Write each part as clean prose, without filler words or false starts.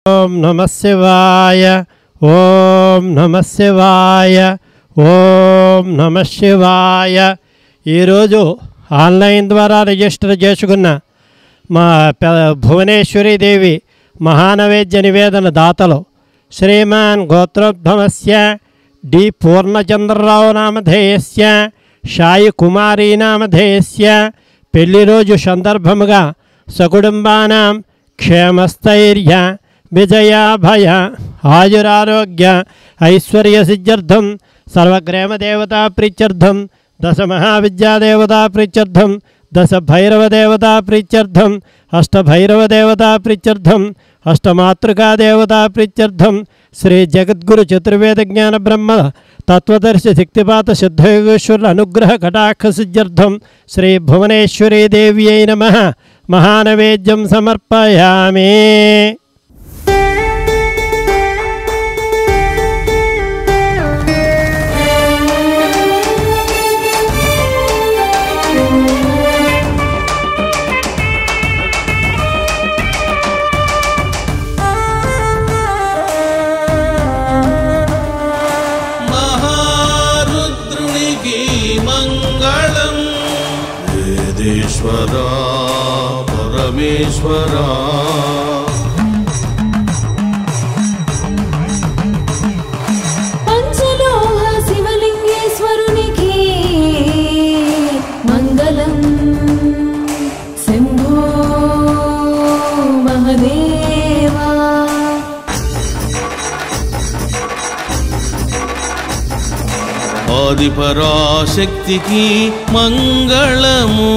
ఓం నమః శివాయ ఓం నమః శివాయ ఓం నమః శివాయ. ఈరోజు ఆన్లైన్ ద్వారా రిజిస్టర్ చేసుకున్న మా భువనేశ్వరి దేవి మహానైవేద్య నివేదన దాతలు శ్రీమాన్ గోత్రోద్భవస్య డి పూర్ణచంద్రరావు నామధేయస్య సాయి కుమారీ నామధేయస్య పెళ్లి రోజు సందర్భముగా సకుటుంబానాం క్షేమస్థైర్య విజయాభయ ఆయురారోగ్య ఐశ్వర్య సిద్ధ్యర్థం సర్వగ్రామదేవతా ప్రీత్యర్థం దశ మహావిద్యాదేవతా ప్రీత్యర్థం దశ భైరవదేవతా ప్రీత్యర్థం అష్టభైరవదేవతా ప్రీత్యర్థం అష్టమాతృకాదేవతా ప్రీత్యర్థం శ్రీ జగద్గురు చతుర్వేద జ్ఞాన బ్రహ్మ తత్వదర్శి శక్తిపాత సిద్ధయోగేశ్వరుల అనుగ్రహ కటాక్ష సిద్ధ్యర్థం శ్రీ భువనేశ్వరీ దేవ్యై నమః మహానైవేద్యం సమర్పయామి. वेदेश्वरा परमेश्वरा पंचलोह शिवलिंगेश्वरुनिकी मंगलम शंभो महदेवा. आदिपराशक्ति की मंगलमु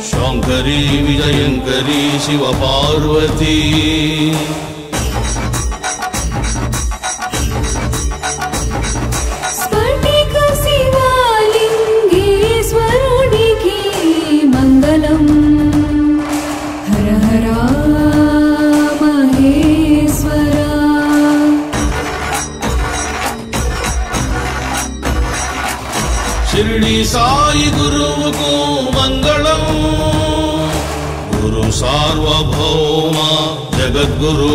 शंकरी विजयंकरी शिव पार्वती स्फटिक शिवलिंगेश्वरुनिकी मंगलम हर हरा महेश्वरा. शिरडी साई गुरु को मंगलम गुरु सार्वभौम जगद्गुरु